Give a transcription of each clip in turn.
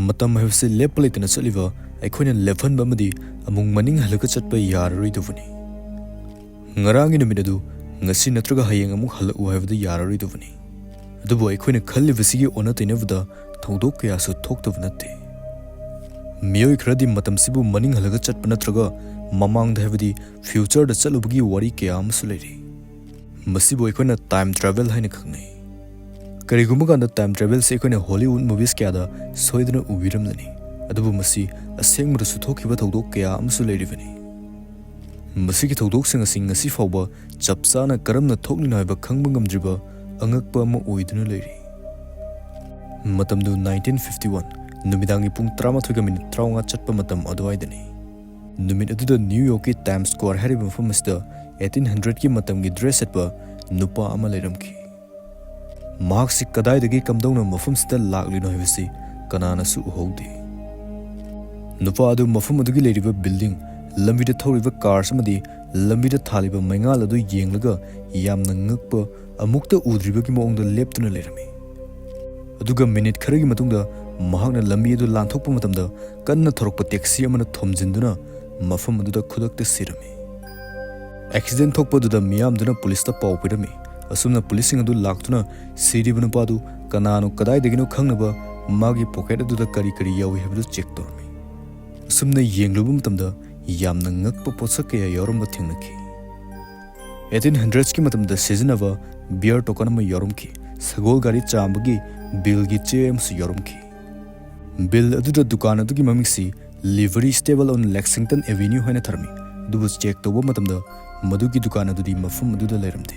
matam haibse lepalitna chaliba aikhoina levan bamadi amung maning halaka chatpa yararoi duvani ngarangi numinadu ngasi natraga hayeng amuk halau haibda yararoi duvani adubu aikhoina khallibasigi ona tainavda thodok kaya su thoktav natte miyoi khradi matam sibu maning halaga chatpa natraga mamang da haibdi future da chalubagi wari kaya amsu leiri masibu aikhoina time travel haina khangnai karigumba kanda time travel se aikhoina Hollywood movies kya da soidna ubiramlani adubu masi asengmra su thokhiba thodok kaya amsu leirivani masigi thodok sing asing ngasi fawba chapchana karamna thokni naiba khangba ngamdriba angakpa ma oiduna leiri matamdu 1951 numidangi pung 13:39 chatpa matam adwaidani numit aduda New York ki Times Square hariba mafam asda 1800 ki matamgi dress atpa nupa ama leiramki mahaksi kadaidagi kamdawna mafam sida laklino haibasi kanana su uhaude nupa adu mafam adugi leiriba building lambida thoriba cars amadi lambida thaliba maingal adu yenglaga yamna ngakpa amukta udribagi maongda leptuna leirami aduga minute kharagi matungda mahakna lambi adu lanthokpa matamda kanna thorokpa taxi amana thomjinduna mafam aduda khudakta sirami accident thokpa aduda miyamduna police ta paw pirami asumna policing adu laktuna siribana padu kanano kadaidagino khangnaba magi pocket aduda kari kari yawi habdu check tormi asumna yengluba matamda yamna ngakpa potsa kaya yoramba thingnaki 1800s ki matamda seasonava beer token ma yorumki sagol gari chambagi bill gi chem su yorumki bill aduda dukan adugi mamiksi livery stable on Lexington Avenue haina tharmi dubu check toba matamda madugi dukan adudi mafum aduda leiramde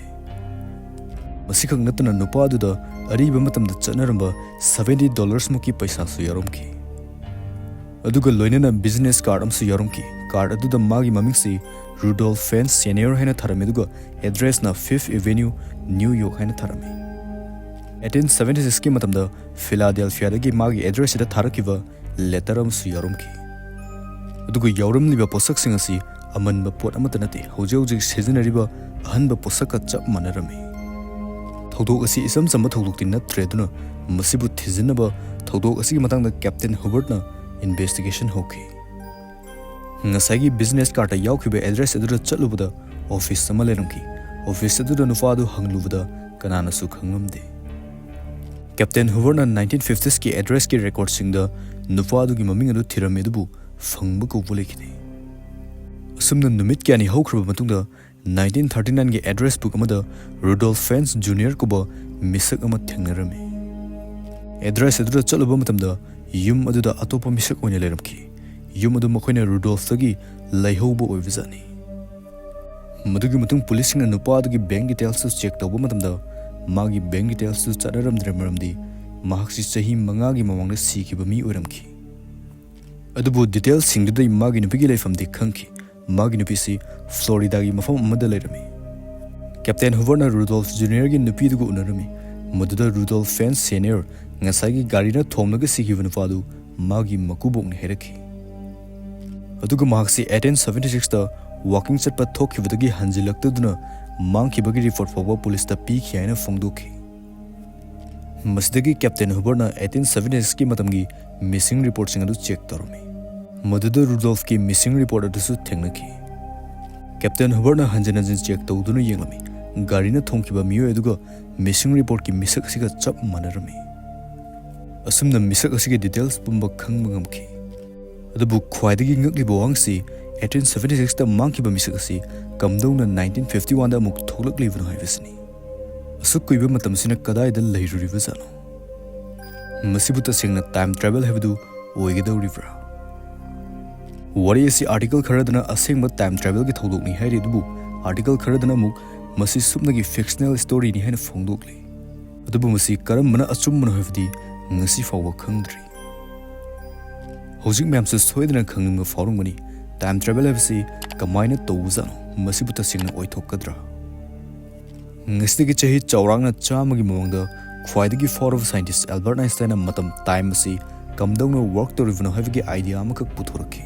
masikang natana nupa aduda ariba matamda chanaramba $70 muki paisa su yorumki aduga loinana business card amsu yorumki card aduda magi mamiksi Rudolph Fence Senior haina tharami aduga address na 5th Avenue New York haina tharami 1876 ki matamda Philadelphia dagi magi address ida tharakiba letter amsu yorumki aduga yauramliba posak sing asi amanba pot amata nate hojauji seasonariba ahanba posaka chap manarami thodok asi isam samba thodok tin natreduna masibu thijinaba thodok asi ki matangda Captain Hubert na investigation hoki ngasagi business card yaukhiba address aduda chalubada office sama leramki office aduda nufadu hanglubada kanana su khangamde Captain Hubert na 1950s ki address ki record singda nufadu gi maming adu thirame dubu fangba ko bulekide asumna numit kyani haukhruba matungda 1939 ki address book amada Rudolph Fence Jr. kuba misak ama thengnarame address aduda chaluba matamda yum aduda atopa misak oina leramki yum adu makhoina Rudolph tagi laihauba oibjani madugi matung police na nupa adugi bank details check tawba matamda magi bank details chararamdre maramdi mahaksi chahi manga gi mamangna sikiba mi oiramki adubu details singdai magi nupigi laifamdi khangki magi nupisi Florida gi mafam amada leirami Captain Hoover na Rudolph Jr. gi nupi dugu unarami maduda Rudolph Fence Senior ngasai gi gari na thomnaga sikiba nupadu magi makubong heraki aduga mahaksi 1876 da walking chatpa thokhibadagi hanjilaktaduna mangkhibagi report fawba police ta pi khiaina phongdoki masdagi Captain Hoover na 1876 ki matamgi missing report sing adu check tormi maduda Rudolph ki missing report adu su thengnaki Captain Hoover na hanjin check tawduna yenglami gari na thongkhiba miyo aduga missing report ki misak asiga chap manarami asumna misak asigi details pumba khangba ngamki adubu khwaidagi ngakliba wangsi 1876 da mangkhiba misak asi kamdongna 1951 da muk thoklakliba haibasni asuk kuiba matamsina kadaida leiruriba jano masibu tasengna time travel habdu oigedoribra wari asi article kharadana asengba time travel gi thodokni hairi dubu article kharadana muk masi subnagi fictional story ni haina phongdokli adubu masi karamna achumna habdi ngasi fawwa khangdri hojik memsu soidana khangma forumani time travel habsi kamaina tawzano masibu tasengna oithokadra ngasigi chahi chaurangna chamagi mamangda khwaidagi for of scientist Albert Einstein matam time asi kamdongna work to review havigi idea amakak puthoraki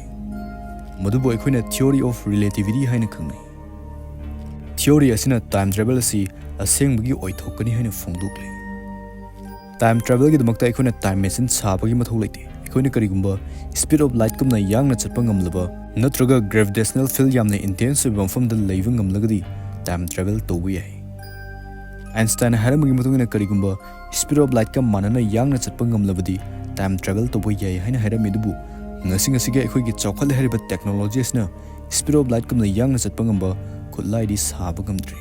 madubu aikhoina theory of relativity haina khangnai theory asina time travel asi asengbagi oithokani haina phongdokle time travel gi damakta aikhoina time machine sabagi mathau leite ꯑꯩꯈꯣꯏꯅ ꯀꯔꯤꯒꯨꯝꯕ speed of ꯂꯥꯏꯠꯀꯨꯝꯅ ꯌꯥꯡꯅ ꯆꯠꯄ ꯉꯝꯂꯕ ꯅꯠꯇ꯭ꯔꯒ gravitational field ꯌꯥꯝꯅ intent ꯑꯣꯏꯕ ꯃꯐꯝꯗ ꯂꯩꯕ ꯉꯝꯂꯒꯗꯤ time travel ꯇꯧꯕ ꯌꯥꯏ꯫ ꯑꯥꯏꯟꯁꯇꯥꯏꯟꯅ ꯍꯥꯏꯔꯝꯕꯒꯤ ꯃꯇꯨꯡꯏꯟꯅ ꯀꯔꯤꯒꯨꯝꯕ ꯁ꯭ꯄꯤꯗ ꯑꯣꯐ ꯂꯥꯏꯠꯀ ꯃꯥꯟꯅꯅ ꯌꯥꯡꯅ ꯆꯠꯄ ꯉꯝꯂꯕꯗꯤ ꯇꯥꯏꯝ ꯇ꯭ꯔꯥꯚꯦꯜ ꯇꯧꯕ ꯌꯥꯏ ꯍꯥꯏꯅ ꯍꯥꯏꯔꯝꯃꯤ ꯑꯗꯨꯕꯨ ꯉꯁꯤꯒꯤ ꯑꯩꯈꯣꯏꯒꯤ ꯆꯥꯎꯈꯠꯂꯦ ꯍꯥꯏꯔꯤꯕ ꯇꯦꯛꯅꯣꯂꯣꯖꯤ ꯑꯁꯤꯅ ꯁ꯭ꯄꯤꯗ ꯑꯣꯐ ꯂꯥꯏꯠꯀꯨꯝꯅ ꯌꯥꯡꯅ ꯆꯠꯄ ꯉꯝꯕ ꯈꯨꯠꯂꯥꯏꯗꯤ ꯁꯥꯕ ꯉꯝꯗ꯭ꯔꯤ꯫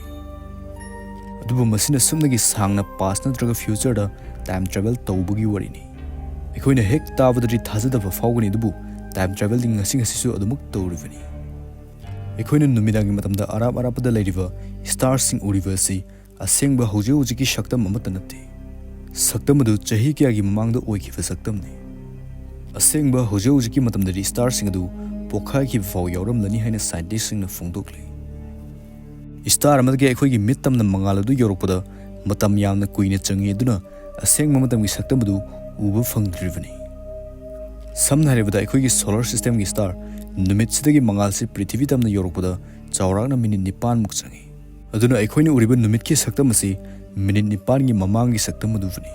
ꯑꯗꯨꯕꯨ ꯃꯁꯤꯅ ꯁꯨꯞꯅꯒꯤ ꯁꯥꯡꯅ ꯄꯥꯁ ꯅꯠꯇ꯭ꯔꯒ ꯐ꯭ꯌꯨꯆꯔꯗ ꯇꯥꯏꯝ ꯇ꯭ꯔꯥꯚꯦꯜ ꯇꯧꯕꯒꯤ ꯋꯥꯔꯤꯅꯤ꯫ ꯑꯩꯈꯣꯏꯅ ꯍꯦꯛ ꯇꯥꯕꯗꯗꯤ ꯊꯥꯖꯗꯕ ꯐꯥꯎꯒꯅꯤ ꯑꯗꯨꯕꯨ ꯇꯥꯏꯝ ꯇ꯭ꯔꯥꯚꯦꯜꯗꯤ ꯉꯁꯤꯁꯨ ꯑꯗꯨꯃꯛ ꯇꯧꯔꯤꯕꯅꯤ꯫ ꯑꯩꯈꯣꯏꯅ ꯅꯨꯃꯤꯗꯥꯡꯒꯤ ꯃꯇꯝꯗ ꯑꯔꯥꯞꯄꯗ ꯂꯩꯔꯤꯕ ꯁ꯭ꯇꯥꯔꯁꯤꯡ ꯎꯔꯤꯕ ꯑꯁꯤ ꯑꯁꯦꯡꯕ ꯍꯧꯖꯤꯛꯀꯤ ꯁꯛꯇꯝ ꯑꯃꯠꯇ ꯅꯠꯇꯦ꯫ ꯁꯛꯇꯝ ꯑꯗꯨ ꯆꯍꯤ ꯀꯌꯥꯒꯤ ꯃꯃꯥꯡꯗ ꯑꯣꯏꯈꯤꯕ ꯁꯛꯇꯝꯅꯤ꯫ ꯑꯁꯦꯡꯕ ꯍꯧꯖꯤꯛꯀꯤ ꯃꯇꯝꯗꯗꯤ ꯁ꯭ꯇꯥꯔꯁꯤꯡ ꯑꯗꯨ ꯄꯣꯛꯈꯥꯏꯈꯤꯕ ꯐꯥꯎ ꯌꯥꯎꯔꯝꯂꯅꯤ ꯍꯥꯏꯅ ꯁꯥꯏꯟꯇꯤꯁꯁꯤꯡꯅ ꯐꯣꯡꯗꯣꯛꯂꯤ꯫ ꯁ꯭ꯇꯥꯔ ꯑꯃꯗꯒꯤ ꯑꯩꯈꯣꯏꯒꯤ ꯃꯤꯠ ꯇꯝꯅ ꯃꯉꯥꯜ ꯑꯗꯨ ꯌꯧꯔꯛꯄꯗ ꯃꯇꯝ ꯌꯥꯝꯅ ꯀꯨꯏꯅ ꯆꯪꯏ ꯑꯗꯨꯅ ꯑꯁꯦꯡꯕ ꯃꯇꯝꯒꯤ ꯁꯛꯇꯝ ꯑꯗꯨ ꯎꯕ ꯐꯪꯗ꯭ꯔꯤꯕꯅꯤ꯫ ꯁꯝꯅ ꯍꯥꯏꯔꯕꯗ ꯑꯩꯈꯣꯏꯒꯤ ꯁꯣꯂꯔ ꯁꯤꯁꯇꯦꯝꯒꯤ ꯁ꯭ꯇꯥꯔ ꯅꯨꯃꯤꯠꯁꯤꯗꯒꯤ ꯃꯉꯥꯜꯁꯤ ꯄ꯭ꯔꯤꯊꯤꯕꯤ ꯇꯝꯅ ꯌꯧꯔꯛꯄꯗ ꯆꯥꯎꯔꯥꯛꯅ ꯃꯤꯅꯤꯠ 9ꯃꯨꯛ ꯆꯪꯏ꯫ ꯑꯗꯨꯅ ꯑꯩꯈꯣꯏꯅ ꯎꯔꯤꯕ ꯅꯨꯃꯤꯠꯀꯤ ꯁꯛꯇꯝ ꯑꯁꯤ ꯃꯤꯅꯤꯠ 9ꯒꯤ ꯃꯃꯥꯡꯒꯤ ꯁꯛꯇꯝ ꯑꯗꯨꯕꯨꯅꯤ꯫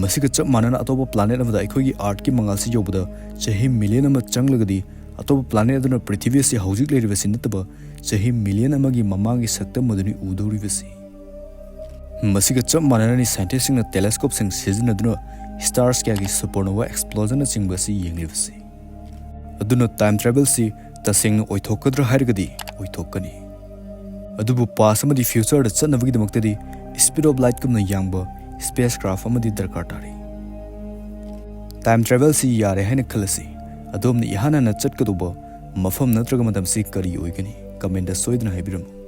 ꯃꯁꯤꯒ ꯆꯞ ꯃꯥꯟꯅꯅ ꯑꯇꯣꯞꯄ ꯄ꯭ꯂꯥꯅꯦꯠ ꯑꯃꯗ ꯑꯩꯈꯣꯏꯒꯤ ꯑꯥꯔꯊꯀꯤ ꯃꯉꯥꯜꯁꯤ ꯌꯧꯕꯗ ꯆꯍꯤ ꯃꯤꯂꯤꯌꯟ ꯑꯃ ꯆꯪꯂꯒꯗꯤ ꯑꯇꯣꯞꯄ ꯄ꯭ꯂꯥꯅꯦꯠ ꯑꯗꯨꯅ ꯄ꯭ꯔꯤꯊꯤꯕꯤ ꯑꯁꯤ ꯍꯧꯖꯤꯛ ꯂꯩꯔꯤꯕꯁꯤ ꯅꯠꯇꯕ ꯆꯍꯤ ꯃꯤꯂꯤꯌꯟ ꯑꯃꯒꯤ ꯃꯃꯥꯡꯒꯤ ꯁꯛꯇꯝ ꯑꯗꯨꯅꯤ ꯎꯗꯧꯔꯤꯕꯁꯤ꯫ ꯃꯁꯤꯒ ꯆꯞ ꯃꯥꯟꯅꯅꯅꯤ ꯁꯥꯏꯟꯇꯤꯁꯁꯤꯡꯅ ꯇꯦꯂꯦꯁꯀꯣꯞꯁꯤꯡ ꯁꯤꯖꯤꯟꯅꯗꯨꯅ ꯁ꯭ꯇꯥꯔꯁ ꯀꯌꯥꯒꯤ ꯁꯨꯄꯔꯅꯣꯚꯥ ꯑꯦꯛꯁꯄ꯭ꯂꯣꯖꯟꯅꯆꯤꯡꯕ ꯑꯁꯤ ꯌꯦꯡꯂꯤꯕꯁꯤ꯫ ꯑꯗꯨꯅ ꯇꯥꯏꯝ ꯇ꯭ꯔꯥꯚꯦꯜꯁꯤ ꯇꯁꯦꯡꯅ ꯑꯣꯏꯊꯣꯛꯀꯗ꯭ꯔꯥ ꯍꯥꯏꯔꯒꯗꯤ ꯑꯣꯏꯊꯣꯛꯀꯅꯤ꯫ ꯑꯗꯨꯕꯨ ꯄꯥꯁ ꯑꯃꯗꯤ ꯐ꯭ꯌꯨꯆꯔꯗ ꯆꯠꯅꯕꯒꯤꯗꯃꯛꯇꯗꯤ ꯁ꯭ꯄꯤꯗ ꯑꯣꯐ ꯂꯥꯏꯠꯀꯨꯝꯅ ꯌꯥꯡꯕ ꯁ꯭ꯄꯦꯁ ꯀ꯭ꯔꯥꯐ ꯑꯃꯗꯤ ꯗꯔꯀꯥꯔ ꯇꯥꯔꯤ꯫ ꯇꯥꯏꯝ ꯇ꯭ꯔꯥꯚꯦꯜꯁꯤ ꯌꯥꯔꯦ ꯍꯥꯏꯅ ꯈꯜꯂꯁꯤ꯫ ꯑꯗꯣꯝꯅ ꯏꯍꯥꯟ ꯍꯥꯟꯅ ꯆꯠꯀꯗꯧꯕ ꯃꯐꯝ ꯅꯠꯇ꯭ꯔꯒ ꯃꯇꯝꯁꯤ ꯀꯔꯤ ꯑꯣꯏꯒꯅꯤ? ꯀꯃꯦꯟꯇ ꯁꯣꯏꯗꯅ ꯍꯥꯏꯕꯤꯔꯝꯃꯨ꯫